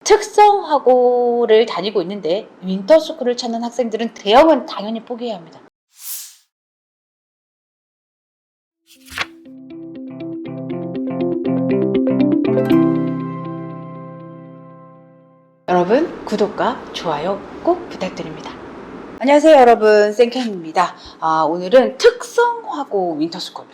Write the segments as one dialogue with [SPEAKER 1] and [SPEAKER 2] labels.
[SPEAKER 1] 특성화고를 다니고 있는데 윈터스쿨을 찾는 학생들은 대형은 당연히 포기해야 합니다. 여러분, 구독과 좋아요 꼭 부탁드립니다. 안녕하세요 여러분, 쌩캔입니다. 오늘은 특성화고 윈터스쿨.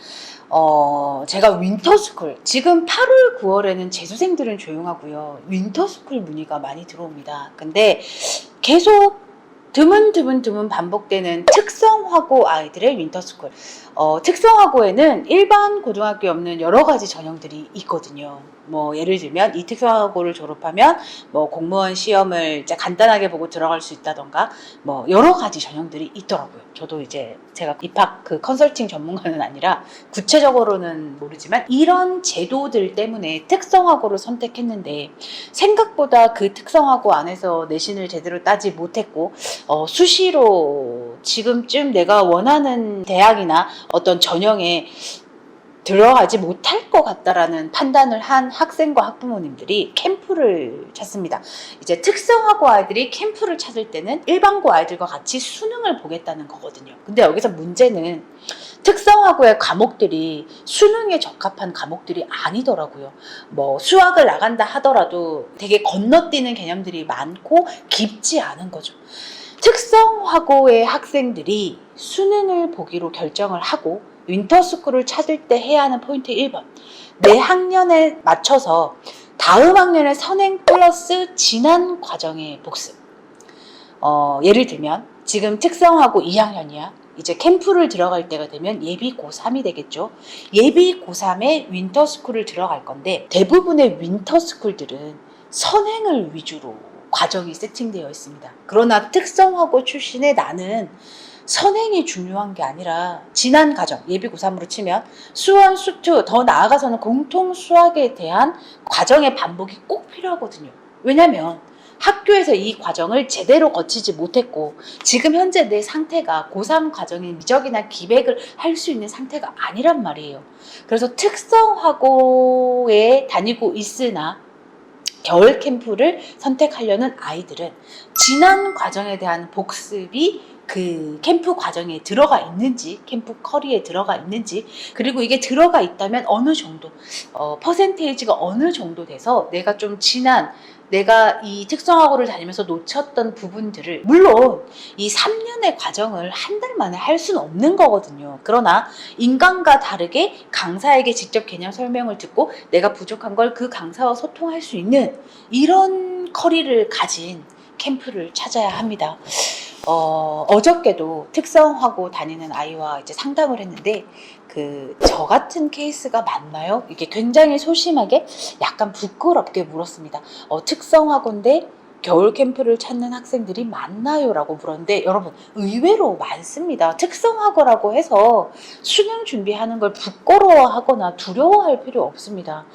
[SPEAKER 1] 제가 윈터스쿨, 지금 8월, 9월에는 재수생들은 조용하고요. 윈터스쿨 문의가 많이 들어옵니다. 근데 계속 드문 반복되는 특성화고 아이들의 윈터스쿨. 특성화고에는 일반 고등학교에 없는 여러 가지 전형들이 있거든요. 뭐 예를 들면 이 특성화고를 졸업하면 뭐 공무원 시험을 이제 간단하게 보고 들어갈 수 있다던가 뭐 여러 가지 전형들이 있더라고요. 저도 이제 제가 입학 컨설팅 전문가는 아니라 구체적으로는 모르지만 이런 제도들 때문에 특성화고를 선택했는데 생각보다 그 특성화고 안에서 내신을 제대로 따지 못했고 수시로 지금쯤 내가 원하는 대학이나 어떤 전형에 들어가지 못할 것 같다라는 판단을 한 학생과 학부모님들이 캠프를 찾습니다. 이제 특성화고 아이들이 캠프를 찾을 때는 일반고 아이들과 같이 수능을 보겠다는 거거든요. 근데 여기서 문제는 특성화고의 과목들이 수능에 적합한 과목들이 아니더라고요. 뭐 수학을 나간다 하더라도 되게 건너뛰는 개념들이 많고 깊지 않은 거죠. 특성화고의 학생들이 수능을 보기로 결정을 하고 윈터스쿨을 찾을 때 해야 하는 포인트 1번, 내 학년에 맞춰서 다음 학년의 선행 플러스 지난 과정의 복습. 예를 들면 지금 특성화고 2학년이야. 이제 캠프를 들어갈 때가 되면 예비 고3이 되겠죠. 예비 고3에 윈터스쿨을 들어갈 건데 대부분의 윈터스쿨들은 선행을 위주로 과정이 세팅되어 있습니다. 그러나 특성화고 출신의 나는 선행이 중요한 게 아니라 지난 과정, 예비 고3으로 치면 수원, 수투, 더 나아가서는 공통 수학에 대한 과정의 반복이 꼭 필요하거든요. 왜냐하면 학교에서 이 과정을 제대로 거치지 못했고 지금 현재 내 상태가 고3 과정인 미적이나 기백을 할 수 있는 상태가 아니란 말이에요. 그래서 특성화고에 다니고 있으나 겨울 캠프를 선택하려는 아이들은 지난 과정에 대한 복습이 그 캠프 과정에 들어가 있는지, 캠프 커리에 들어가 있는지, 그리고 이게 들어가 있다면 어느 정도, 퍼센테이지가 어느 정도 돼서 내가 좀 내가 이 특성화고를 다니면서 놓쳤던 부분들을, 물론 이 3년의 과정을 한 달 만에 할 수는 없는 거거든요. 그러나 인간과 다르게 강사에게 직접 개념 설명을 듣고 내가 부족한 걸 그 강사와 소통할 수 있는 이런 커리를 가진 캠프를 찾아야 합니다. 어저께도 특성화고 다니는 아이와 이제 상담을 했는데 저 같은 케이스가 맞나요? 이게 굉장히 소심하게 약간 부끄럽게 물었습니다. 특성화고인데 겨울 캠프를 찾는 학생들이 많나요? 라고 물었는데 여러분 의외로 많습니다. 특성화고라고 해서 수능 준비하는 걸 부끄러워하거나 두려워할 필요 없습니다.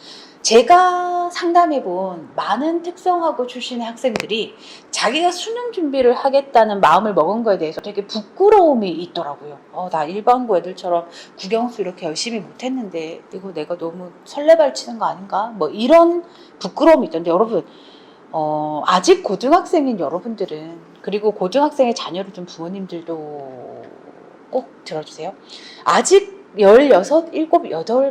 [SPEAKER 1] 제가 상담해본 많은 특성화고 출신의 학생들이 자기가 수능 준비를 하겠다는 마음을 먹은 거에 대해서 되게 부끄러움이 있더라고요. 나 일반고 애들처럼 국영수 이렇게 열심히 못했는데 이거 내가 너무 설레발 치는 거 아닌가? 뭐 이런 부끄러움이 있던데 여러분 아직 고등학생인 여러분들은, 그리고 고등학생의 자녀를 둔 부모님들도 꼭 들어주세요. 아직 16, 7,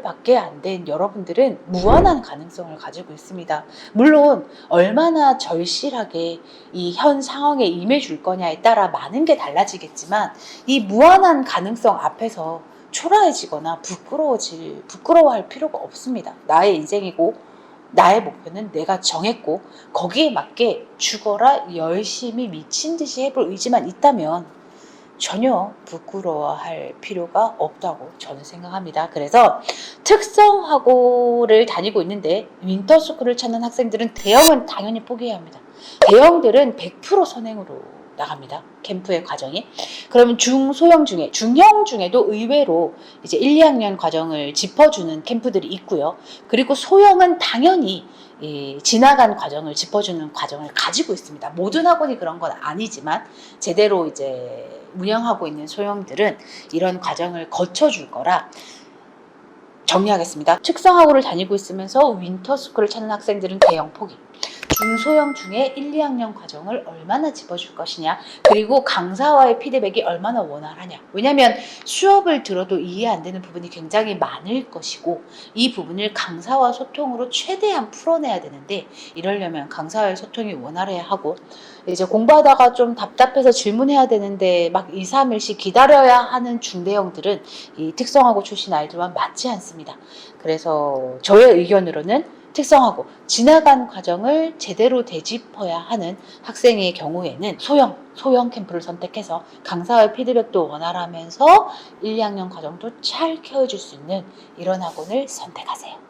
[SPEAKER 1] 8밖에 안 된 여러분들은 무한한 가능성을 가지고 있습니다. 물론 얼마나 절실하게 이 현 상황에 임해줄 거냐에 따라 많은 게 달라지겠지만 이 무한한 가능성 앞에서 초라해지거나 부끄러워할 필요가 없습니다. 나의 인생이고 나의 목표는 내가 정했고 거기에 맞게 죽어라 열심히 미친 듯이 해볼 의지만 있다면 전혀 부끄러워할 필요가 없다고 저는 생각합니다. 그래서 특성화고를 다니고 있는데 윈터스쿨을 찾는 학생들은 대형은 당연히 포기해야 합니다. 대형들은 100% 선행으로 나갑니다. 캠프의 과정이. 그러면 중소형 중형 중에도 의외로 이제 1, 2학년 과정을 짚어주는 캠프들이 있고요. 그리고 소형은 당연히 지나간 과정을 짚어주는 과정을 가지고 있습니다. 모든 학원이 그런 건 아니지만 제대로 이제 운영하고 있는 소형들은 이런 과정을 거쳐줄 거라 정리하겠습니다. 특성화고를 다니고 있으면서 윈터스쿨을 찾는 학생들은 대형 포기. 중소형 중에 1, 2학년 과정을 얼마나 짚어줄 것이냐, 그리고 강사와의 피드백이 얼마나 원활하냐. 왜냐하면 수업을 들어도 이해 안 되는 부분이 굉장히 많을 것이고 이 부분을 강사와 소통으로 최대한 풀어내야 되는데, 이러려면 강사와의 소통이 원활해야 하고, 이제 공부하다가 좀 답답해서 질문해야 되는데 막 2, 3일씩 기다려야 하는 중대형들은 이 특성화고 출신 아이들과 맞지 않습니다. 그래서 저의 의견으로는 특성화고 지나간 과정을 제대로 되짚어야 하는 학생의 경우에는 소형 캠프를 선택해서 강사의 피드백도 원활하면서 1, 2학년 과정도 잘 케어줄 수 있는 이런 학원을 선택하세요.